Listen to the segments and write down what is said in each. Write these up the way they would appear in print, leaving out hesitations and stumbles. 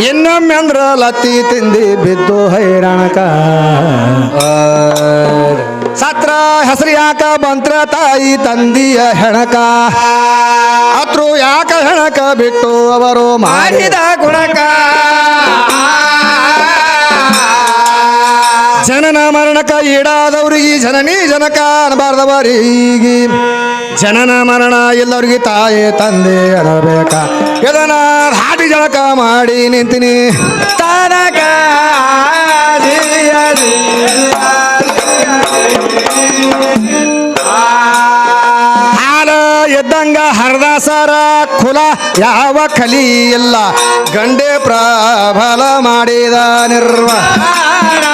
ಇನ್ನೊಮ್ಮೆ ಅಂದ್ರ ಲತ್ತಿ ತಿಂದಿ ಬಿದ್ದು ಹೈರಾಣಕ ಸತ್ರ ಹೆಸರು ಯಾಕ ಬಂತ್ರ ತಾಯಿ ತಂದಿಯ ಹೆಣಕ ಅತ್ರು ಯಾಕ ಹೆಣಕ ಬಿಟ್ಟು ಅವರು ಮಾಡಿದ ಗುಣಕ ಜನನ ಮರಣಕ ಈಡಾದವ್ರಿಗೆ ಜನನಿ ಜನಕ ಅನ್ಬಾರ್ದವರಿಗೆ ಜನನ ಮರಣ ಎಲ್ಲರಿಗೆ ತಾಯಿ ತಂದೆ ಅನ್ನಬೇಕ ಇದನ್ನ ಹಾಡಿ ಜಳಕ ಮಾಡಿ ನಿಂತೀನಿ ತಾನಕ ಹಾಲ ಎದ್ದಂಗ ಹರದಾಸರ ಕುಲ ಯಾವ ಕಲಿ ಇಲ್ಲ ಗಂಡೆ ಪ್ರಬಲ ಮಾಡಿದ ನಿರ್ವಹಣ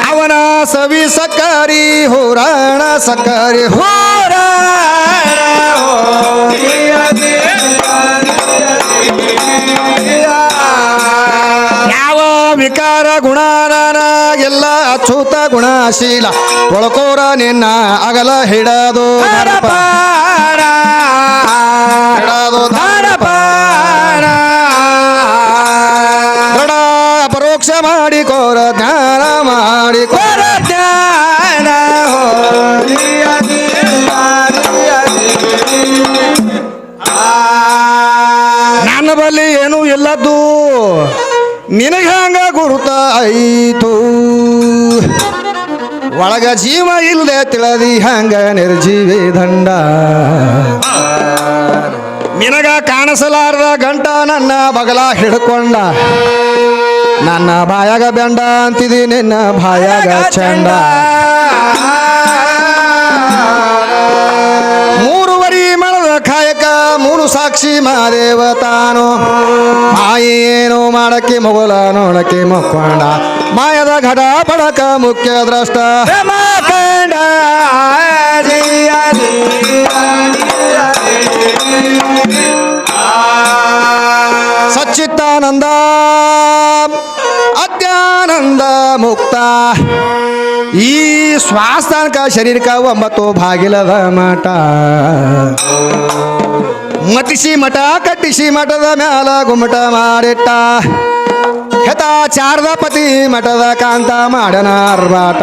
ಅವನ ಸವಿ ಸಕ್ಕರಿ ಹೋರಾಣ ಸಕ್ಕರಿ ಹೋರಾಣ ಯಾವ ವಿಕಾರ ಗುಣನ ಎಲ್ಲ ಅಚ್ಯುತ ಗುಣಶೀಲ ಒಳಕೋರ ನಿನ್ನ ಅಗಲ ಹಿಡದು ಹಿಡದು ಪರೋಕ್ಷ ಮಾಡಿಕೋರ ಜ್ಞಾನ ಮಾಡಿಕೋರ ಜ್ಞಾನ ನನ್ನ ಬಳಿ ಏನೂ ಇಲ್ಲದ್ದು ನಿನಗೆ ಹಂಗ ಗುರುತ ಆಯಿತು ಒಳಗ ಜೀವ ಇಲ್ಲದೆ ತಿಳದಿ ಹಂಗ ನಿರ್ಜೀವಿ ದಂಡ ನಿನಗ ಕಾಣಿಸಲಾರದ ಗಂಟ ನನ್ನ ಬಗಲ ಹಿಡ್ಕೊಂಡ ನನ್ನ ಬಾಯಾಗ ಬೆಂಡ ಅಂತಿದಿ ನಿನ್ನ ಬಾಯಾಗ ಚಂಡ ಮೂರುವರಿ ಮಳದ ಕಾಯಕ ಮೂರು ಸಾಕ್ಷಿ ಮಾದೇವ ತಾನು ಮಾಯಿ ಏನು ಮಾಡಕ್ಕೆ ಮೊಗಲ ನೋಡಕ್ಕೆ ಮಕ್ಕೊಂಡ ಮಾಯದ ಘಟ ಬಡಕ ಮುಖ್ಯ ದ್ರಷ್ಟ ಸಚ್ಚಿತ್ತಾನಂದ ಅತ್ಯಾನಂದ ಮುಕ್ತ ಈ ಶ್ವಾಸಕ ಶರೀರಕ 9 ಭಾಗಿಲದ ಮಠ ಮತಿಸಿ ಮಠ ಕಟ್ಟಿಸಿ ಮಠದ ಮ್ಯಾಲ ಗುಮ್ಮಟ ಮಾಡಿಟ್ಟ ಹೆತ ಚಾರದ ಪತಿ ಮಠದ ಕಾಂತ ಮಾಡನ ಅರ್ಬಾಟ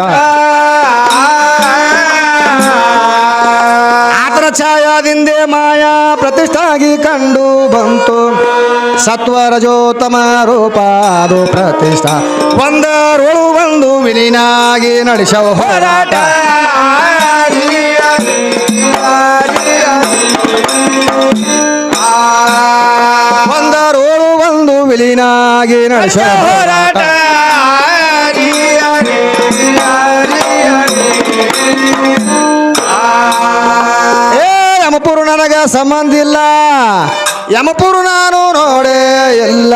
ಆತನ ಛಾಯಾದಿಂದೆ ಮಾಯಾ ಪ್ರತಿಷ್ಠಾಗಿ ಕಂಡು ಬಂತು ಸತ್ವರಜೋತ್ತಮ ರೂಪ ಅದು ಪ್ರತಿಷ್ಠಾ ಒಂದರೊಳು ಒಂದು ವಿಲೀನಾಗಿ ನಡೆಸೋ ಹೋರಾಟ ಒಂದರೊಳು ಒಂದು ವಿಲೀನಾಗಿ ನಡೆಸೋ ಹೋರಾಟ ಯಮಪುರ ನನಗ ಸಂಬಂಧ ಇಲ್ಲ ಯಮಪುರ ನಾನು ನೋಡೇ ಇಲ್ಲ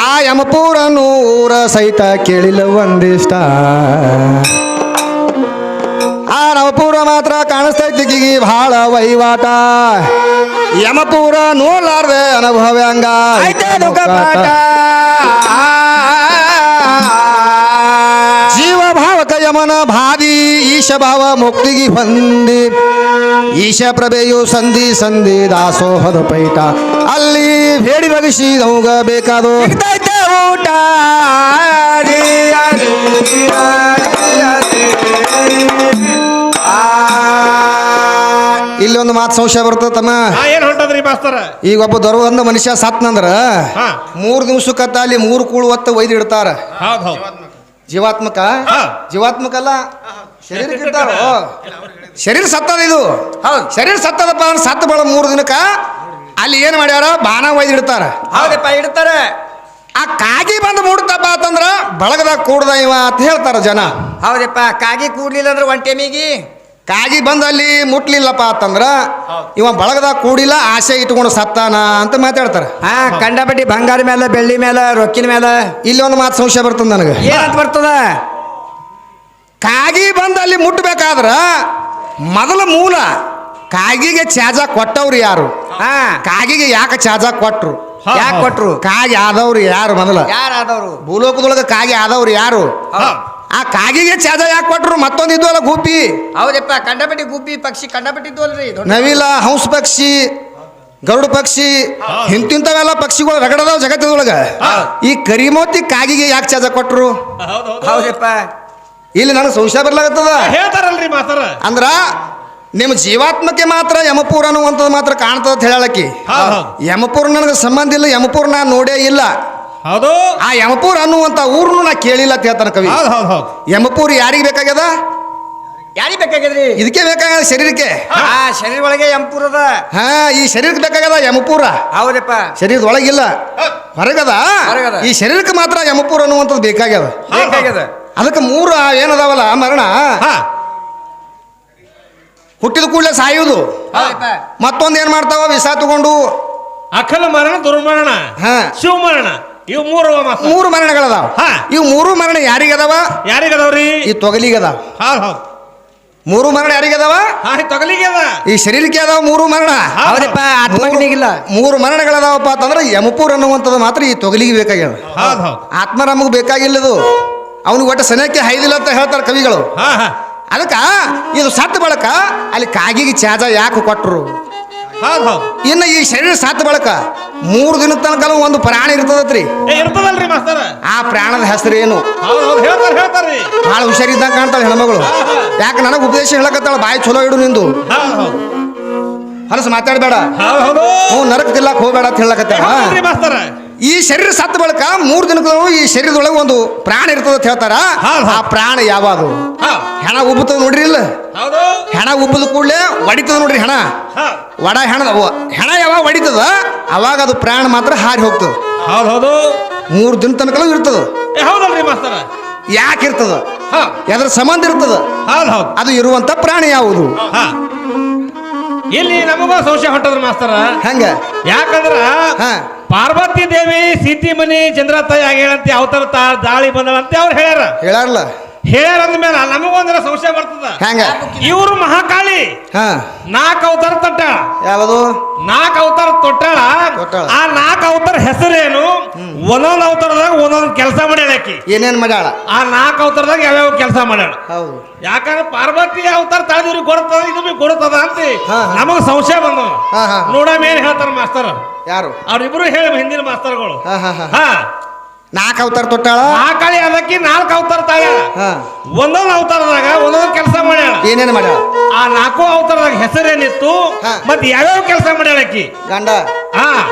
ಆ ಯಮಪುರ ನೂರ ಸಹಿತ ಕೇಳಿಲ್ಲ ಒಂದಿಷ್ಟ ಆ ನವಪುರ ಮಾತ್ರ ಕಾಣಿಸ್ತೈತಿ ಗಿಗಿ ಬಹಳ ವಹಿವಾಟ ಯಮಪುರ ನೋಡ್ಲಾರ್ದೆ ಅನುಭವ ಹಂಗ ಜೀವ ಭಾವಕ ಯಮನ ಭಾದಿ ಈಶ ಭಾವ ಮುಕ್ತಿಗೆ ಹೊಂದಿ ಈಶ ಪ್ರಭೆಯು ಸಂಧಿ ಸಂಧಿ ದಾಸೋಹದ ಪೈಟ ಅಲ್ಲಿ ಬೇಡಿ ಬಗಿಸಿ ನೌಗ ಬೇಕಾದೋ ಊಟ ಇಲ್ಲಿ ಒಂದು ಮಾತು ಸಂಶಯ ಬರ್ತದ ತಮ್ಮ ಏನ್ ಹೊಂಟದ್ರಿ ಮಾಸ್ತರ ಈಗ ಒಬ್ಬ ದೊರವಂದ ಮನುಷ್ಯ ಸತ್ನಂದ್ರ 3 ದಿವಸಕ್ಕತ್ತ ಅಲ್ಲಿ 3 ಕೂಳು ಹೊತ್ತ ಒಯ್ದು ಇಡ್ತಾರ ಜೀವಾತ್ಮಕ ಜೀವಾತ್ಮಕ ಅಲ್ಲ ಶರೀರಕ್ಕೆ ಇಡ್ತಾರೋ ಶರೀರ ಸತ್ತದ ಇದು ಹೌದು ಶರೀರ ಸತ್ತದಪ್ಪ ಸತ್ತ ಬಳ 3 ದಿನಕ್ಕ ಅಲ್ಲಿ ಏನ್ ಮಾಡ್ಯಾರ ಬಾಣ ಒಯ್ದು ಇಡ್ತಾರ ಹೌದಪ್ಪ ಇಡ್ತಾರೆ ಆ ಕಾಗಿ ಬಂದು ಮೂಡ್ತಪ್ಪ ಅಂತಂದ್ರ ಬಳಗದಾಗ ಕೂಡ್ದ ಇವ ಅಂತ ಹೇಳ್ತಾರ ಜನ ಹೌದಪ್ಪ ಕಾಗಿ ಕೂಡ್ಲಿಲ್ಲ ಅಂದ್ರೆ ಒಂಟೆಮಿಗಿ ಕಾಗಿ ಬಂದು ಅಲ್ಲಿ ಮುಟ್ಲಿಲ್ಲಪ್ಪ ಅಂತಂದ್ರ ಇವ ಬಳಗದಾಗ ಕೂಡಿಲ್ಲ ಆಸೆ ಇಟ್ಕೊಂಡು ಸತ್ತಾನ ಅಂತ ಮಾತಾಡ್ತಾರ ಕಂಡಪಟ್ಟಿ ಬಂಗಾರ ಮೇಲೆ ಬೆಳ್ಳಿ ಮೇಲೆ ರೊಕ್ಕಿನ ಮೇಲೆ ಇಲ್ಲಿ ಒಂದು ಮಾತು ಸಂಶಯ ಬರ್ತದ ನನಗೆ ಏನಂತ ಬರ್ತದ ಕಾಗಿ ಬಂದು ಅಲ್ಲಿ ಮುಟ್ಬೇಕಾದ್ರ ಮೊದಲ ಮೂಲ ಕಾಗಿಗೆ ಚಾಜ ಕೊಟ್ಟವ್ರು ಯಾರು ಕಾಗಿಗೆ ಯಾಕೆ ಚಾಜ ಕೊಟ್ರು ಯಾಕೆ ಕೊಟ್ರು ಕಾಗಿ ಆದವ್ರು ಯಾರು ಮೊದಲ ಯಾರಾದವ್ರು ಭೂಲೋಕದೊಳಗ ಕಾಗಿ ಆದವ್ರು ಯಾರು ಆ ಕಾಗಿಗೆ ಚಾದ ಯಾಕೆ ಕೊಟ್ರು ಮತ್ತೊಂದು ಇದ್ವಲ್ಲ ಗುಬ್ಬಿ ಹೌದಪ್ಪ ಕಂಡಪಟ್ಟಿ ಗುಬ್ಬಿ ಪಕ್ಷಿ ಕಂಡಪಟ್ಟಿ ಇದ್ವಲ್ರಿ ನವಿಲ ಹಂಸ ಪಕ್ಷಿ ಗರುಡ ಪಕ್ಷಿ ಇಂತಿಂತವೆಲ್ಲ ಪಕ್ಷಿಗಳು ರಗಡದಾವ ಜಗತ್ತದೊಳಗ ಈ ಕರಿಮೋತಿ ಕಾಗಿಗೆ ಯಾಕೆ ಚಾದ ಕೊಟ್ರು ಹೌದಪ್ಪ ಇಲ್ಲಿ ನನಗೆ ಸಂಶಯ ಬರ್ಲಾಗತ್ತದ ಹೇಳ್ತಾರಲ್ರಿ ಮಾಸ್ತರ ಅಂದ್ರ ನಿಮ್ಮ ಜೀವಾತ್ಮಕ್ಕೆ ಮಾತ್ರ ಯಮಪುರ ಅನ್ನುವಂಥದ್ದು ಮಾತ್ರ ಕಾಣ್ತದ ಅಂತ ಹೇಳಕ್ಕೆ ಯಮಪುರ ನನಗೆ ಸಂಬಂಧ ಇಲ್ಲ ಯಮಪುರ ನಾ ನೋಡೇ ಇಲ್ಲ ಹೌದು ಆ ಯಮಪುರ ಅನ್ನುವಂಥ ಊರ್ನು ನಾ ಕೇಳಿಲ್ಲ ಅಂತ ಹೇಳ್ತಾನೆ ಕವಿ ಯಮಪುರ ಯಾರಿಗೆ ಬೇಕಾಗ್ಯದ ಯಾರಿಗೆ ಬೇಕಾಗಿದ್ರಿ ಇದಕ್ಕೆ ಬೇಕಾಗ್ಯದ ಶರೀರಕ್ಕೆ ಶರೀರ ಒಳಗೆ ಎಂಪುರದ ಹಾ ಈ ಶರೀರಕ್ಕೆ ಬೇಕಾಗ್ಯದ ಯಮಪುರ ಹೌದಪ್ಪ ಶರೀರದ ಒಳಗಿಲ್ಲ ಹೊರಗದ ಹೊರಗದ. ಈ ಶರೀರಕ್ಕೆ ಮಾತ್ರ ಯಮಪುರ ಅನ್ನುವಂಥದ್ದು ಬೇಕಾಗ್ಯದ ಬೇಕಾಗ್ಯದ ಅದಕ್ಕೆ ಮೂರು ಏನದಾವಲ್ಲ ಮರಣ ಹುಟ್ಟಿದ ಕೂಡಲೇ ಸಾಯುವುದು ಹೌದಪ್ಪ ಮತ್ತೊಂದು ಏನ್ ಮಾಡ್ತಾವ ವಿಷ ತಗೊಂಡು ಅಖಲ ಮರಣ ದುರ್ಮರಣ ಹಾ ಶಿವ ಮರಣ ಇವು ಮೂರು ಮರಣಗಳದಾವ ಹಾ. ಇವು ಮೂರು ಮರಣ ಯಾರಿಗದಾವ ಯಾರಿಗದವ್ರಿ ಈ ತೊಗಲಿಗದಾವ ಹೌದು ಮೂರು ಮರಣ ಯಾರಿಗದಾವ ಹಾ ತೊಗಲಿಗೆ ಅದ ಈ ಶರೀರಕ್ಕೆ ಅದಾವ ಮೂರು ಮರಣ ಹೌದಪ್ಪ ಆತ್ಮನಿಗಿಲ್ಲ ಮೂರು ಮರಣಗಳದಾವಪ್ಪ ಅಂತಂದ್ರೆ ಯಮಪುರ ಅನ್ನುವಂಥದ್ದು ಮಾತ್ರ ಈ ತೊಗಲಿಗೆ ಬೇಕಾಗ್ಯದ ಹೌದು ಹೌದು ಆತ್ಮ ನಮಗೆ ಬೇಕಾಗಿಲ್ಲದು ಅವನಿಗೆ ಒಟ್ಟು ಸನಕ್ಕೆ ಹೈದಿಲ್ಲ ಅಂತ ಹೇಳ್ತಾರೆ ಕವಿಗಳು ಹಾ ಹಾ ಅದಕ್ಕ ಇದು ಸತ್ತ ಬಳಕ ಅಲ್ಲಿ ಕಾಗಿಗೆ ಚಾಜ ಯಾಕೆ ಕೊಟ್ರು ಹೌದು ಹೌದು ಇನ್ನು ಈ ಶರೀರ ಸತ್ತ ಬಳಕ 3 ದಿನದ ತನಕ ಒಂದು ಪ್ರಾಣಿ ಇರ್ತದತ್ರಿ ಇರ್ತದಲ್ರಿ ಮಾಸ್ತರ ಆ ಪ್ರಾಣದ ಹೆಸರೇನು ಹೌದು ಹೌದು ಹೇಳ್ತಾರ್ರಿ ಭಾಳ ಹುಷಾರಿದ್ದಂಗೆ ಕಾಣ್ತಾಳೆ ಹೆಣ್ಮಗಳು ಯಾಕೆ ನನಗೆ ಉಪದೇಶ ಹೇಳಕತ್ತಾಳ ಬಾಯಿ ಚಲೋ ಇಡು ನಿಂದು ಹೌದು ಹೌದು ಹೊಲಸು ಮಾತಾಡಬೇಡ ಹೌದು ಹೌದು ಹ್ಞೂ ನರಕ ತಿಲ್ಲಕ್ ಹೋಗ್ಬೇಡ ಅಂತ ಹೇಳಕತ್ತಾಳ ಹೌದ್ರಿ ಮಾಸ್ತರ ಈ ಶರೀರ ಸತ್ತ ಬಳಕ 3 ದಿನಗಳು ಈ ಶರೀರದೊಳಗೆ ಒಂದು ಪ್ರಾಣ ಇರ್ತದ ಅಂತ ಹೇಳ್ತಾರ ಆ ಪ್ರಾಣ ಯಾವಾಗ ಹೆಣ ಉಬ್ಬುತ್ತದ ನೋಡ್ರಿ ಇಲ್ಲ ಹೌದು ಹೆಣ ಉಬ್ಬದ ಕೂಡಲೇ ಹೊಡಿತದ ನೋಡ್ರಿ ಹೆಣ ಒಡ ಹೆಣ ಯಾವಾಗ ಹೊಡಿತದ ಅವಾಗ ಅದು ಪ್ರಾಣ ಮಾತ್ರ ಹಾರಿ ಹೋಗ್ತದ ಹೌದು ಹೌದು 3 ದಿನ ತನಕ ಇರ್ತದ ಹೌದಲ್ರಿ ಮಾಸ್ತರ ಯಾಕೆ ಇರ್ತದ ಎದ್ರ ಸಂಬಂಧ ಇರ್ತದ ಹೌದು ಹೌದು ಅದು ಇರುವಂತ ಪ್ರಾಣಿ ಯಾವುದು ಹಾ ಇಲ್ಲಿ ನಮಗೂ ಸಂಶಯ ಹೊಂಟದ್ರ ಮಾಸ್ತರ ಹೆಂಗ ಯಾಕಂದ್ರ ಹಾ ಪಾರ್ವತಿ ದೇವಿ ಸೀತಿ ಮನಿ ಚಂದ್ರತಾಯಿ ಆಗ್ಯಾಳಂತೆ ಅವತರ ದಾಳಿ ಬಂದಳಂತೆ ಅವ್ರು ಹೇಳಾರಲ್ಲ ಹೇಳ್ಯಾರ ಅಂದ್ಮೇಲೆ ನಮಗೊಂದರ ಸಂಶಯ ಬರ್ತದ ಹೆಂಗ ಇವ್ರು ಮಹಾಕಾಳಿ ಹಾ 4 ಅವತಾರ ತೊಟ್ಟಾಳ ಯಾವುದು 4 ಅವತಾರ ತೊಟ್ಟಾಳ ಆ 4 ಅವತಾರ ಹೆಸರೇನು ಒಂದೊಂದು ಅವತಾರದಾಗ ಒಂದೊಂದು ಕೆಲಸ ಮಾಡ್ಯಾಳ ಆಕಿ ಏನೇನ್ ಮಾಡ್ಯಾಳ ಆ 4 ಅವತಾರದಾಗ ಯಾವ್ಯಾವ ಕೆಲಸ ಮಾಡ್ಯಾಳ ಹೌದು ಯಾಕಂದ್ರೆ ಪಾರ್ವತಿ ಅವತಾರ ತಳೆದಿವ್ರಿಗೆ ಕೊಡ್ತದ ಇದು ಬಿ ಕೊಡ್ತದ ಅಂತ ಹಾ, ಹಾ. ನಮಗ ಸಂಶಯ ಬಂದವ ಹಾ, ಹಾ. ನೋಡಮ್ ಏನ್ ಹೇಳ್ತಾರ ಮಾಸ್ತರ್ ಯಾರು ಅವ್ರಿಬ್ರು ಹೇಳ ಹಿಂದಿನ ಮಾಸ್ತರ್ಗಳು ಹಾ ಹಾ ಹಾ ಹಾ 4 ಅವತಾರ ತೊಟ್ಟಾಳ ಮಹಾಕಾಳಿ ಅದಕ್ಕೆ 4 ಅವತಾರ ತಾಳ್ಯಾಳ ಹಾ ಒಂದೊಂದು ಅವತಾರದಾಗ ಒಂದೊಂದು ಕೆಲಸ ಮಾಡ್ಯಾಳ ಏನೇನ್ ಮಾಡ್ಯಾಳ ಆ 4 ಅವತಾರದಾಗ ಹೆಸರೇನಿತ್ತು ಹಾ. ಮತ್ ಯಾವ್ಯಾವ ಕೆಲಸ ಮಾಡ್ಯಾಳ ಆಕಿ ಗಂಡ ಹಾ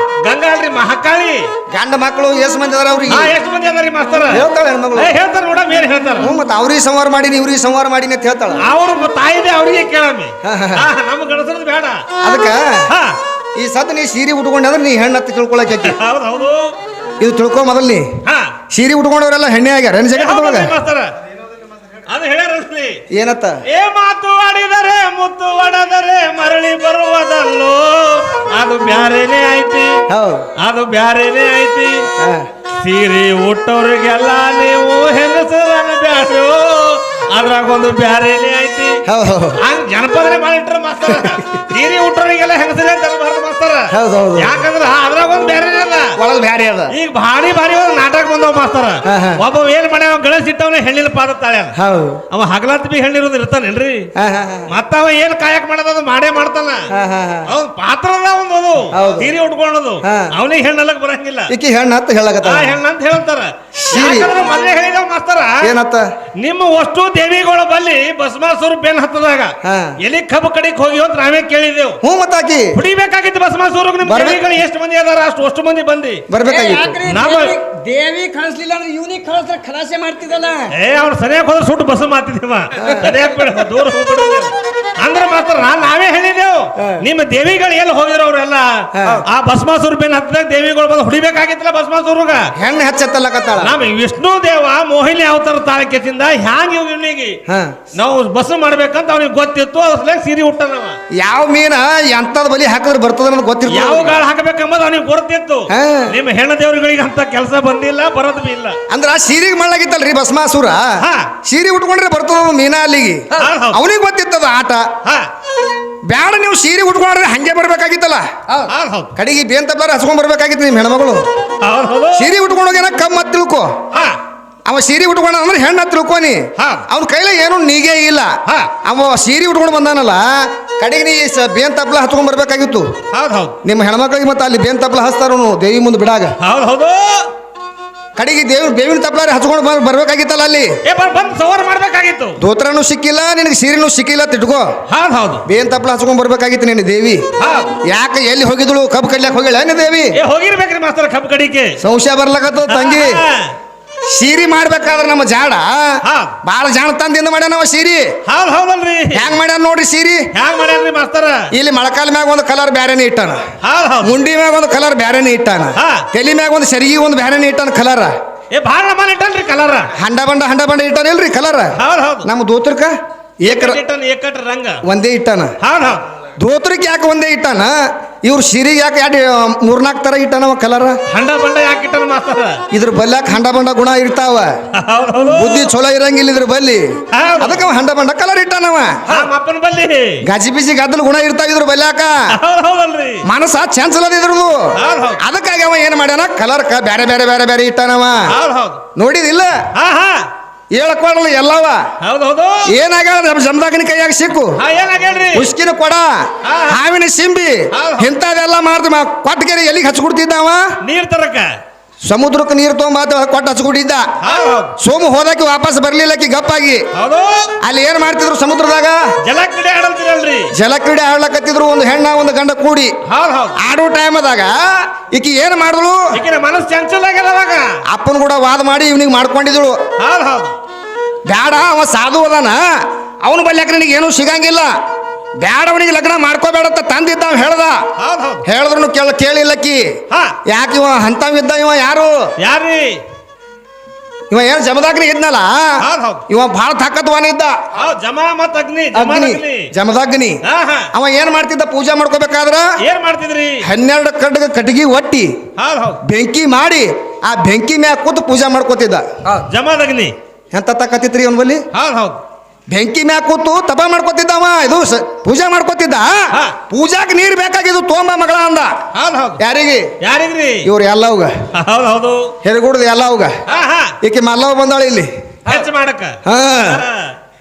ಗಂಗಾ ಅಲ್ರಿ ಮಹಾಕಾಳಿ ಗಂಡ ಮಕ್ಕಳು ಎಷ್ಟ್ ಮಂದಿ ಅದಾರ ಅವ್ರಿಗೆ ಹಾ ಎಷ್ಟು ಮಂದಿ ಅದಾರಿ ಮಾಸ್ತರ ಹೇಳ್ತಾಳ ಹೆಣ್ಮಗಳು ಹೇಳ್ತಾರ ನೋಡಮ್ ಏನ್ ಹೇಳ್ತಾರ ಹ್ಞೂ ಮತ್ತೆ ಅವ್ರಿಗೆ ಸಂವಾರ ಮಾಡೀನಿ ಇವ್ರಿಗೆ ಸಂವಾರ ಮಾಡೀನಿ ಅಂತ ಹೇಳ್ತಾಳ ಅವ್ರ ತಾಯಿದೆ ಅವ್ರಿಗೆ ಕೇಳಮ್ಮಿ ಹಾ, ಹಾ, ಹಾ ನಮ್ ಗಣಸರದ್ ಬೇಡ ಅದಕ್ಕ ಹಾ ಈ ಸತ್ ನೀ ಸೀರೆ ಉಟ್ಕೊಂಡ್ರೆ ನೀ ಹೆಣ್ಣು ಹತ್ತಿ ತಿಳ್ಕೊಳಕ್ಕೆ ಹೌದು ಹೌದು ಇದು ತಿಳ್ಕೊ ಮೊದಲ್ ನೀ ಹಾ ಸೀರೆ ಉಟ್ಕೊಂಡವರೆಲ್ಲ ಹೆಣ್ಣೆ ಆಗ್ಯಾರ ಏನ್ ಜಗತ್ತೊಳಗ ಹೌದಲ್ರಿ ಮಾಸ್ತರ ಅದು ಹೇಳ್ಯಾರಲ್ರಿ ಏನತ್ತ ಏ ಮಾತು ಆಡಿದರೆ ಮುತ್ತು ಒಡೆದರೆ ಮರಳಿ ಬರುವುದಲ್ಲೋ ಅದು ಬ್ಯಾರೇನೆ ಐತಿ ಹೌದು ಅದು ಬ್ಯಾರೇನೆ ಐತಿ ಹಾ ಸೀರೆ ಉಟ್ಟವ್ರಿಗೆಲ್ಲ ನೀವು ಹೆಂಗಸರನ್ನ ಬ್ಯಾಡ್ರು ಅದ್ರಾಗ ಒಂದು ಬ್ಯಾರೇನೆ ಐತಿ ಹೌದು ಹಂಗ ಜನಪದನೆ ಮಾಡಿಟ್ರ ಮಾಸ್ತರ ಸೀರೆ ಉಟ್ಟವ್ರಿಗೆಲ್ಲ ಹೆಂಗಸರೇ ಅಂತ ಅನ್ಬಾರ್ದು ಮಾಸ್ತರ ಹೌದು ಹೌದು ಯಾಕಂದ್ರ ಅದ್ರಾಗ ಒಂದು ಬ್ಯಾರೇನೆ ಅಲ್ಲ ಒಳಗ್ ಬ್ಯಾರೆ ಅದ ಈಗ ಭಾರಿ ಭಾರಿ ಒಂದು ನಾಟಕ ಬಂದವ ಮಾಸ್ತರ ಹಾ, ಹಾ. ಒಬ್ಬ ಏನ್ ಮಾಡ್ಯಾವ ಗಳಸ್ ಇಟ್ಟವನ ಹೆಣ್ಣಿನ ಪಾದ ತಾಳ್ಯಾನ ಹೌದು ಅವ ಹಗಲತ್ ಬಿ ಹೆಣ್ಣಿರೋದು ಇರ್ತಾನೇನ್ರಿ ಹಾ ಹಾ ಹಾ ಮತ್ತವ ಏನ್ ಕಾಯಕ್ ಮಾಡೋದು ಮಾಡೇ ಮಾಡ್ತಾನ ಹಾ ಹಾ ಹಾ ಅವ್ನ ಪಾತ್ರದ ಒಂದು ಅದು ಹೌದು. ಸೀರೆ ಉಟ್ಕೊಳ್ಳೋದು ಹಾ. ಅವನಿಗೆ ಹೆಣ್ಣಲ್ಲಕ್ ಬರಂಗಿಲ್ಲ ಈಕಿ ಹೆಣ್ಣು ಹತ್ತು ಹೇಳಕತ್ತ ಆ ಹೆಣ್ಣಂತ ಹೇಳ್ತಾರ ಸೀರೆ. ಯಾಕಂದ್ರೆ ಮೊನ್ನೆ ಹೇಳಿದವ ಮಾಸ್ತರ ಏನತ್ತ ನಿಮ್ಮ ಅಷ್ಟು ದೇವಿಗಳ ಬಲ್ಲಿ ಭಸ್ಮಾಸುರ ಬೆನ್ ಹತ್ತದಾಗ ಹಾ. ಎಲ್ಲಿ ಕಬ್ಬು ಕಡಿಕ್ ಹೋಗಿ ಅಂತ ನಾವೇ ಕೇಳಿದೆವು ಹ್ಞೂ ಮತ್ತಾಕಿ ಹುಡಿಬೇಕಾಗಿತ್ತು ಭಸ್ಮಾಸುರ ನಿಮ್ ಬರ್ಬೇಕು. ದೇವಿಗಳು ಎಷ್ಟು ಮಂದಿ ಅದಾರ ಅಷ್ಟು ಮಂದಿ ಬಂದಿ ಬರ್ಬೇಕಾಗಿತ್ತು ದೇವಿ ಕಳಿಸ್ಲಿಲ್ಲ ಅಂದ್ರೆ ಇವನಿಗೆ ಕಳಿಸ್ರೆ ಖಲಾಸೆ ಮಾಡ್ತಿದ್ದಲ್ಲ ಏ ಅವ್ನು ಸರಿಯಾಗಿ ಹೋದ್ರೆ ಸುಟ್ಟು ಬಸ್ ಮಾತಿದ್ದೀವ ಸರಿಯಾಗಿ ಬಿಡ ದೂರ ಹೋಗ್ಬಿಡ ಅಂದ್ರೆ ಮಾತ್ರ ನಾವೇ ಹೇಳಿದೆವು ನಿಮ್ಮ ದೇವಿಗಳು ಎಲ್ಲಿ ಹೋಗಿದ್ರು ಅವ್ರೆಲ್ಲ ಆ ಭಸ್ಮಾಸುರ ಬೆನ್ ಹತ್ತದಾಗ ದೇವಿಗಳು ಬಂದು ಹುಡಿಬೇಕಾಗಿತ್ತಲ್ಲ ಭಸ್ಮಾಸುರಗ ಹೆಣ್ಣು ಹೆಚ್ಚತ್ತಲ್ಲಕತ್ತಾಳ ನಮ್ ವಿಷ್ಣು ದೇವ ಮೋಹಿನಿ ಅವತಾರ ತಾಳಕೆಸಿಂದ ಹ್ಯಾಂಗ ಇವನಿಗೆ ಹಾ ನಾವು ಬಸ್ ಮಾಡ್ಬೇಕಂತ ಅವ್ನಿಗೆ ಗೊತ್ತಿತ್ತು ಅದ್ರ ಸೀರೆ ಹುಟ್ಟನವ ಯಾವ ಮೀನ ಎಂತದ ಬಲಿ ಹಾಕಿದ್ರೆ ಬರ್ತದ ಅನ್ನೋದು ಯಾವ ಗೊತ್ತಿರ್ತದ ಗಾಳ ಹಾಕಬೇಕೆಂಬುದು ಅವ್ನಿಗೆ ಗೊತ್ತಿತ್ತು ಹಾ. ನಿಮ್ಮ ಹೆಣ್ಣು ದೇವರುಗಳಿಗೆ ಅಂತ ಕೆಲಸ ಬಂದಿಲ್ಲ ಬರೋದು ಬಿ ಇಲ್ಲ ಅಂದ್ರ ಆ ಸೀರೆಗೆ ಮಾಡ್ಲಾಗಿತ್ತಲ್ರಿ ಭಸ್ಮಾಸುರ ಹಾ. ಸೀರೆ ಉಟ್ಕೊಂಡ್ರೆ ಬರ್ತದ ಮೀನ ಅಲ್ಲಿಗೆ ಹೌದು. ಅವನಿಗೆ ಗೊತ್ತಿತ್ತದ ಆಟ ಹಾ ಬ್ಯಾಡ ನೀವು ಸೀರೆ ಉಟ್ಕೊಂಡ್ರೆ ಹಂಗೆ ಬರ್ಬೇಕಾಗಿತ್ತಲ್ಲ ಹೌದು ಹೌದು ಕಡೆಗೆ ಬೇನ್ ತಪ್ಲಾರ ಹಸ್ಕೊಂಡ್ ಬರ್ಬೇಕಾಗಿತ್ತು ನಿಮ್ ಹೆಣ್ಮಗಳು ಹೌದು ಹೌದು ಸೀರೆ ಉಟ್ಕೊಂಡೋಗೇನ ಕಮ್ ಮತ್ ತಿಳ್ಕೊ ಹಾ ಅವ ಸೀರೆ ಉಟ್ಕೊಂಡ ಅಂದ್ರೆ ಹೆಣ್ಣ ತಿಳ್ಕೊನಿ ಹಾ. ಅವ್ನ ಕೈಲಿ ಏನು ನೀಗೇ ಇಲ್ಲ ಹಾ. ಅವ ಸೀರೆ ಉಟ್ಕೊಂಡು ಬಂದಾನಲ್ಲ ಕಡೆಗೆ ನೀ ಬೇನ್ ತಪ್ಲ ಹಚ್ಕೊಂಡ್ ಬರ್ಬೇಕಾಗಿತ್ತು ಹೌದು ಹೌದು ನಿಮ್ಮ ಹೆಣ್ಮಕ್ಳಿಗೆ ಮತ್ತೆ ಅಲ್ಲಿ ಬೇನ್ ತಪ್ಲ ಹಚ್ತಾರ ದೇವಿ ಮುಂದೆ ಬಿಡಾಗ ಹೌದು ಹೌದು ಕಡೆಗೆ ಬೇವಿನ ತಪ್ಲಾರಿ ಹಚ್ಕೊಂಡು ಬರ್ಬೇಕಾಗಿತ್ತಲ್ಲ ಅಲ್ಲಿ ಬಂದು ಸವಾರ ಮಾಡ್ಬೇಕಾಗಿತ್ತು. ದೋತ್ರನೂ ಸಿಕ್ಕಿಲ್ಲ ನಿನಗೆ ಸೀರೆನೂ ಸಿಕ್ಕಿಲ್ಲ ತಿಟ್ಕೋ ಹೌದು ಹೌದು ಬೇನ್ ತಪ್ಲ ಹಚ್ಕೊಂಡ್ ಬರ್ಬೇಕಾಗಿತ್ತು ನೀನು ದೇವಿ ಯಾಕೆ ಎಲ್ಲಿ ಹೋಗಿದ್ಳು ಕಬ್ಬು ಕಡ್ಲಿಕ್ಕೆ ಹೋಗಿಲ್ಲ ನೀ ದೇವಿ ಹೋಗಿರ್ಬೇಕ್ರಿ ಮಾಸ್ತರ ಕಬ್ಬು ಕಡಿಕೆ ಸಂಶಯ ಬರ್ಲಕತ್ತ ತಂಗಿ ಸೀರಿ ಮಾಡ್ಬೇಕಾದ್ರೆ ನಮ್ಮ ಜಾಡ ಹಾ. ಬಾಳ ಜಾಣ ತಂದಿಂದ ಮಾಡ್ಯಾನವ ಸೀರಿ ಹೌದು ಹೌದಲ್ರಿ ಹೆಂಗ್ ಮಾಡ್ಯಾನ ನೋಡ್ರಿ ಸೀರಿ ಹ್ಯಾಂಗ ಮಾಡ್ಯಾರ್ರಿ ಮಾಸ್ತರ ಇಲ್ಲಿ ಮೊಳಕಾಲ ಮ್ಯಾಗ ಒಂದು ಕಲರ್ ಬ್ಯಾರೆನೇ ಇಟ್ಟಾನ ಹೌದು ಹೌದು ಮುಂಡಿ ಮ್ಯಾಗ ಒಂದು ಕಲರ್ ಬ್ಯಾರೆನೇ ಇಟ್ಟಾನ ಹಾ. ತಲಿ ಮ್ಯಾಗ ಒಂದು ಸರಿಗೆ ಒಂದು ಬ್ಯಾರೆನೇ ಇಟ್ಟಾನ ಕಲರ್ ಭಾಳ ನಮ್ಮನ ಇಟ್ಟಲ್ರಿ ಕಲರ ಹಂಡ ಬಂಡ ಇಟ್ಟಾನ ಇಲ್ರಿ ಕಲರ್ ಹೌದು ಹೌದು ನಮ್ಮ ದೋತ್ರಕ್ಕ ಏಕಟ ರಂಗ ಒಂದೇ ಇಟ್ಟಾನ ಹೌದು ಹೌದು ದೋತ್ರಕ್ಕೆ ಯಾಕೆ ಒಂದೇ ಇಟ್ಟಾನ ಇವ್ರು ಸೀರೆಗೆ ಯಾಕೆ ಮೂರ್ನಾಲ್ಕು ತರ ಇಟ್ಟಾನವ ಕಲರ್ ಹಂಡ ಬಂಡ ಯಾಕೆ ಇಟ್ಟನ ಮಾಸ್ತರ ಇದ್ರ ಬಲ್ಯಾಕ ಹಂಡ ಬಂಡ ಗುಣ ಇರ್ತಾವ ಹೌದು ಹೌದು ಬುದ್ಧಿ ಚಲೋ ಇರಂಗಿಲ್ಲ ಇದ್ರ ಬಲ್ಲಿ ಹೌದು. ಅದಕ್ಕೆ ಅವ ಹಂಡ ಬಂಡ ಕಲರ್ ಇಟ್ಟಾನವ ನಮ್ಮ ಅಪ್ಪನ ಬಲ್ಲಿ ಗಜಿ ಬಿಸಿ ಗದ್ದಲು ಗುಣ ಇರ್ತಾವ ಇದ್ರ ಬಲ್ಯಾಕ ಹೌದು ಹೌದಲ್ರಿ ಮನಸ್ಸ ಚಂಚಲದ ಇದ್ರದು ಹೌದು ಹೌದು ಅದಕ್ಕಾಗಿ ಅವ ಏನ್ ಮಾಡ್ಯಾನ ಕಲರ್ ಬ್ಯಾರೆ ಬೇರೆ ಬೇರೆ ಬೇರೆ ಇಟ್ಟಾನವ ಹೌದು ಹೌದು ನೋಡಿದಿಲ್ಲ ಹಾ ಹಾ ಹೇಳಕ್ಬಾರಲ್ಲ ಎಲ್ಲವ ಹೌದು ಹೌದು ಏನಾಗ್ಯಾಳ ನಮ್ಮ ಜಮದಾಗನ ಕೈಯಾಗ ಸಿಕ್ಕು ಹಾ ಏನಾಗ್ಯಾಳ್ರಿ ಉಸ್ಕಿನ ಕೊಡ ಹಾ. ಹಾವಿನ ಸಿಂಬಿ ಹೌದು. ಇಂಥದೆಲ್ಲ ಮಾಡ್ದ ಕೊಟ್ಟಗೆರೆ ಎಲ್ಲಿಗೆ ಹಚ್ಕೊಡ್ತಿದ್ದವ ನೀರ್ ತರಕ ಸಮುದ್ರಕ್ಕೆ ನೀರು ತೊಗೊಂಬ ಕೊಟ್ಟು ಹಚ್ಕೊಟ್ಟಿದ್ದ ಹೌದು ಹೌದು ಸೋಮು ಹೋದಕ್ಕೆ ವಾಪಸ್ ಬರ್ಲಿಲ್ಲಕಿ ಗಪ್ಪಾಗಿ ಹೌದು ಅಲ್ಲಿ ಏನ್ ಮಾಡ್ತಿದ್ರು ಸಮುದ್ರದಾಗ ಜಲಕ್ರೀಡೆ ಆಡಲ್ತಿರಲ್ರಿ ಜಲಕ್ರೀಡೆ ಆಡ್ಲಕತ್ತಿದ್ರು ಒಂದು ಹೆಣ್ಣ ಒಂದು ಗಂಡ ಕೂಡಿ ಹೌದು ಹೌದು ಆಡೋ ಟೈಮದಾಗ ಈಕಿ ಏನ್ ಮಾಡಿದ್ಳು ಈಗಿನ ಮನಸ್ಸು ಚಂಚಲ ಆಗ್ಯದ ಅವಾಗ ಅಪ್ಪನ ಕೂಡ ವಾದ ಮಾಡಿ ಇವನಿಗೆ ಮಾಡ್ಕೊಂಡಿದ್ರು ಹೌದು ಹೌದು ಬ್ಯಾಡ ಅವ ಸಾಧು ಅದಾನ ಅವನು ಬಲ್ಯಾಕ ನನಗೆ ಏನೂ ಸಿಗಂಗಿಲ್ಲ ಬ್ಯಾಡ ಅವನಿಗೆ ಲಗ್ನ ಮಾಡ್ಕೋಬೇಡತ್ತ ತಂದಿದ್ದ ಅವ ಹೇಳ್ದ ಹೌದು ಹೌದು ಹೇಳಿದ್ರು ಕೇಳಿಲ್ಲಕ್ಕಿ ಹಾ ಯಾಕೆ ಇವ ಅಂತವಿದ್ದ ಇವ ಯಾರು ಯಾರ್ರಿ ಇವ ಏನು ಜಮದಾಗ್ನಿ ಇದ್ನಲ್ಲ ಹೌದು ಹೌದು ಇವ ಭಾಳ ತಾಕತ್ವಾನ ಇದ್ದ ಹೌದು ಜಮಾ ಮತ್ ಅಗ್ನಿ ಅಗ್ನಿ ಜಮದಾಗ್ನಿ ಹಾ ಹಾ ಅವ ಏನ್ ಮಾಡ್ತಿದ್ದ ಪೂಜೆ ಮಾಡ್ಕೋಬೇಕಾದ್ರ ಏನ್ ಮಾಡ್ತಿದ್ರಿ 12 ಕಡ್ಗ ಕಟ್ಟಿಗೆ ಒಟ್ಟಿ ಹೌದು ಹೌದು ಬೆಂಕಿ ಮಾಡಿ ಆ ಬೆಂಕಿ ಮ್ಯಾಗ ಕೂತು ಪೂಜೆ ಮಾಡ್ಕೋತಿದ್ದ ಜಮಾದ ಅಗ್ನಿ ಎಂತ ತಕ್ಕತ್ತಿತ್ರಿ ಅವನ್ ಬಲ್ಲಿ ಹೌದು ಹೌದು ಬೆಂಕಿ ಮ್ಯಾಗ ಕೂತು ತಪ ಮಾಡ್ಕೋತಿದ್ದವ ಇದು ಪೂಜೆ ಮಾಡ್ಕೋತಿದ್ದ ಹಾ. ಪೂಜಾಕ್ ನೀರ್ ಬೇಕಾಗಿದ್ದು ತೋಂಬ ಮಗಳ ಅಂದ ಹೌದು ಹೌದು ಯಾರಿಗೆ ಯಾರಿಗ್ರಿ ಇವ್ರು ಎಲ್ಲವ್ಗ ಹೌದು ಹೌದು ಹೆರಗುಡ್ದು ಎಲ್ಲವ್ಗ ಹಾ ಹಾ ಈಕೆ ಮಲ್ಲವ್ ಬಂದಾಳ ಇಲ್ಲಿ ಹೆಚ್ಚು ಮಾಡಕ ಹಾ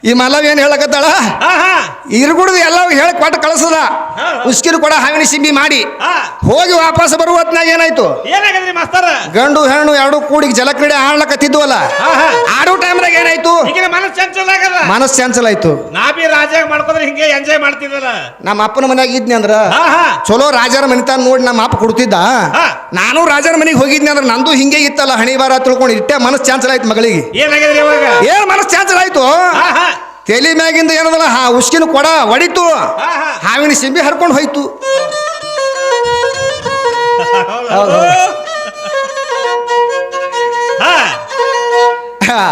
ಈ ಮಲ್ಲವ್ ಏನ್ ಹೇಳಕತ್ತಾಳ ಹಾ ಹಾ ಇರ್ಗುಡ್ದು ಎಲ್ಲವ್ ಹೇಳಿ ಕೊಟ್ಟು ಕಳ್ಸದ ಹಾ. ಉಸ್ಕಿನ ಕೊಡ ಹಾವಿನ ಸಿಂಬಿ ಮಾಡಿ ಹಾ ಹೋಗಿ ವಾಪಸ್ ಬರುವ ಹೊತ್ನಾಗ ಏನಾಯ್ತು ಏನಾಗದ್ರಿ ಮಾಸ್ತರ ಗಂಡು ಹೆಣ್ಣು ಎರಡು ಕೂಡಿ ಜಲಕ್ರೀಡೆ ಆಡ್ಲಕತ್ತಿದ್ವಲ್ಲ ಹಾ ಹಾ ಆಡೋ ಟೈಮ್ದಾಗ ಏನಾಯ್ತು ಈಗಿನ ಮನಸ್ಸು ಚಂಚಲ ಆಗದ ಮನಸ್ ಚಂಚಲ ಆಯ್ತು ನಾ ಬಿ ರಾಜಾಗ ಮಾಡ್ಕೊಂಡ್ರೆ ಹಿಂಗೆ ಎಂಜಾಯ್ ಮಾಡ್ತಿದ್ದಲ್ಲ ನಮ್ಮ ಅಪ್ಪನ ಮನ್ಯಾಗ ಇದ್ನಿ ಅಂದ್ರ ಹಾ ಹಾ ಚಲೋ ರಾಜರ ಮನಿತಾನ ನೋಡಿ ನಮ್ಮ ಅಪ್ಪ ಕೊಡ್ತಿದ್ದ ಹಾ. ನಾನು ರಾಜರ ಮನೆಗೆ ಹೋಗಿದ್ನಿ ಅಂದ್ರೆ ನಂದು ಹಿಂಗೆ ಇತ್ತಲ್ಲ ಹಣಿ ಬಾರ ತಿಳ್ಕೊಂಡು ಇಟ್ಟೆ ಮನಸ್ ಚಾನ್ಸಲ್ ಆಯ್ತು ಮಗಳಿಗೆ ಏನಾಗದ್ರಿ ಇವಾಗ ಏನ್ ಮನಸ್ ಚಾನ್ಸಲ್ ಆಯ್ತು ಹಾ ಹಾ ತಲೆ ಮ್ಯಾಗಿಂದ ಏನದಲ್ಲ ಉಸ್ಕಿನ ಕೊಡ ಹೊಡಿತು ಹಾ ಹಾ ಹಾವಿನ ಸಿಂಬಿ ಹರ್ಕೊಂಡು ಹೋಯ್ತು ಹೌದು ಹಾ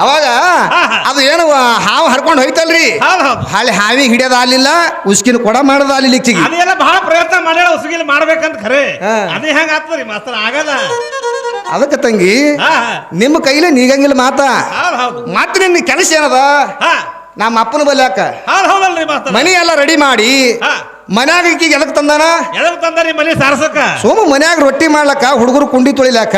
ಅವಾಗ ಹಾ. ಅದು ಏನು ಹಾವು ಹರ್ಕೊಂಡು ಹೋಯ್ತಲ್ರಿ ಹೌದು ಹೌದು ಹಾಳಿ ಹಾವಿ ಹಿಡಿಯೋದ ಆಗ್ಲಿಲ್ಲ ಉಸ್ಕಿನ ಕೊಡ ಮಾಡೋದ ಆಗ್ಲಿಲ್ಲ ಈಕಿಗೆ ಅದೆಲ್ಲ ಬಹಳ ಪ್ರಯತ್ನ ಮಾಡ್ಯಾಳ ಉಸುಗಿಲ್ ಮಾಡ್ಬೇಕಂತ ಖರೆ ಹಾ. ಅದೇ ಹೆಂಗ ಆಗ್ತದ್ರಿ ಮಾಸ್ತರ ಆಗಲ್ಲ ಅದಕ್ಕೆ ತಂಗಿ ಹಾ ಹಾ ನಿಮ್ಮ ಕೈಲೇ ನೀಗಂಗಿಲ್ಲ ಮಾತಾ ಹೌದು ಹೌದು ಮತ್ತೆ ನಿನ್ನ ಕೆಲಸ ಏನದ ಹಾ ನಮ್ಮ ಅಪ್ಪನ ಬಲ್ಯಾಕ ಹೌದು ಹೌದಲ್ರಿ ಮಾಸ್ತರ ಮನಿ ಎಲ್ಲ ರೆಡಿ ಮಾಡಿ ಹಾ ಮನ್ಯಾಗ ಈಕಿಗೆ ಎದಕ್ ತಂದಾನ ಎದಕ್ ತಂದಾರಿ ಮನೆ ಸಾರ್ಸಕ ಸೋಮ ಮನ್ಯಾಗ ರೊಟ್ಟಿ ಮಾಡ್ಲಕ್ಕ ಹುಡುಗರು ಕುಂಡಿ ತೊಳಿಲಾಕ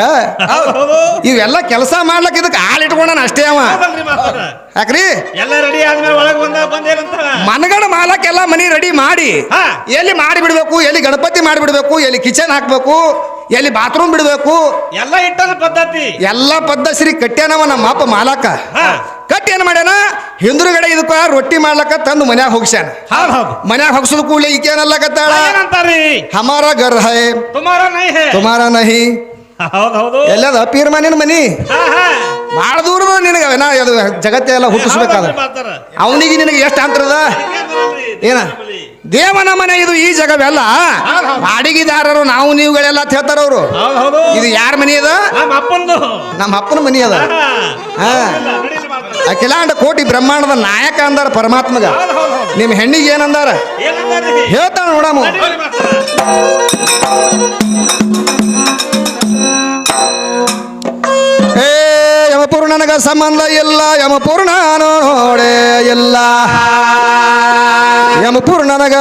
ಹೌದು ಹೌದು ಇವೆಲ್ಲ ಕೆಲಸ ಮಾಡ್ಲಕ್ಕ ಇದಕ್ಕೆ ಹಾಲು ಇಟ್ಕೊಂಡಾನ ಅಷ್ಟೇ ಅವ ಹೌದಲ್ರಿ ಮಾಸ್ತರ ಯಾಕ್ರಿ ಎಲ್ಲ ರೆಡಿ ಆದ್ಮೇಲೆ ಒಳಗ್ ಬಂದೇನಂತ ಮನಗಡ ಮಾಲಕ್ಕೆಲ್ಲ ಮನಿ ರೆಡಿ ಮಾಡಿ ಹಾ. ಎಲ್ಲಿ ಮಾಡಿಬಿಡ್ಬೇಕು ಎಲ್ಲಿ ಗಣಪತಿ ಮಾಡಿಬಿಡ್ಬೇಕು ಎಲ್ಲಿ ಕಿಚನ್ ಹಾಕ್ಬೇಕು ಎಲ್ಲಿ ಬಾತ್ರೂಮ್ ಬಿಡ್ಬೇಕು ಎಲ್ಲ ಇಟ್ಟದ ಪದ್ಧತಿ ಎಲ್ಲ ಪದ್ಧತಿ ಕಟ್ಟ್ಯಾನವ ನಮ್ಮ ಅಪ್ಪ ಮಾಲಕ್ಕ ಹಾ. ಕಟ್ಟಿ ಏನ್ ಮಾಡ್ಯಾನ ಹಿಂದುಗಡೆ ಇದಕ್ಕ ರೊಟ್ಟಿ ಮಾಡ್ಲಕ್ಕ ತಂದು ಮನ್ಯಾಗ ಹೋಗ್ಸ್ಯಾನ ಹೌದು ಹೌದು ಮನ್ಯಾಗ ಹೋಗ್ಸದ ಕೂಡಲೇ ಈಕೇನಲ್ಲಕತ್ತಾಳ ಏನಂತಾರಿ ಹಮಾರ ಗರ್ ಹೈ ತುಮಾರ ನೈ ಹೇ ತುಮಾರ ನಹಿ ಹೌದು ಹೌದು ಎಲ್ಲದ ಪೀರ್ ಮನಿನ ಮನಿ ಹಾ ಹಾ ಭಾಳ ದೂರದ ನಿನಗೆ ಅವೇನ ಅದು ಜಗತ್ತೆ ಎಲ್ಲ ಹುಟ್ಟಿಸ್ಬೇಕಾದ ಹೌದಲ್ರಿ ಮಾಸ್ತರ ಅವನಿಗೆ ನಿನಗೆ ಎಷ್ಟು ಅಂತರದ ಏನ ದೇವನ ಮನೆ ಇದು ಈ ಜಗವೆಲ್ಲ ಹೌದು, ಹೌದು. ಬಾಡಿಗೆದಾರರು ನಾವು ನೀವುಗಳೆಲ್ಲ ಅಂತ ಹೇಳ್ತಾರ ಅವರು ಹೌದು ಹೌದು ಇದು ಯಾರ ಮನಿ ಅದ ನಮ್ಮ ಅಪ್ಪಂದು ನಮ್ಮ ಅಪ್ಪನ ಮನಿ ಅದ ಹಾ. ಅಖಿಲಾಂಡ ಕೋಟಿ ಬ್ರಹ್ಮಾಂಡದ ನಾಯಕ ಅಂದಾರ ಪರಮಾತ್ಮಗ ಹೌದು ಹೌದು ಹೌದು ನಿಮ್ಮ ಹೆಣ್ಣಿಗೆ ಏನಂದಾರ ಏನಂದಾರಿ ಹೇಳ್ತಾನ ನೋಡಮ್ಮ ನಡೀಲಿ ಮಾಸ್ತರ. ಏ ಯಮಪುರ ನನಗ ಸಂಬಂಧ ಇಲ್ಲ ಯಮಪುರ ನಾನು ನೋಡೇ ಇಲ್ಲ ಯಮಪುರ ನನಗ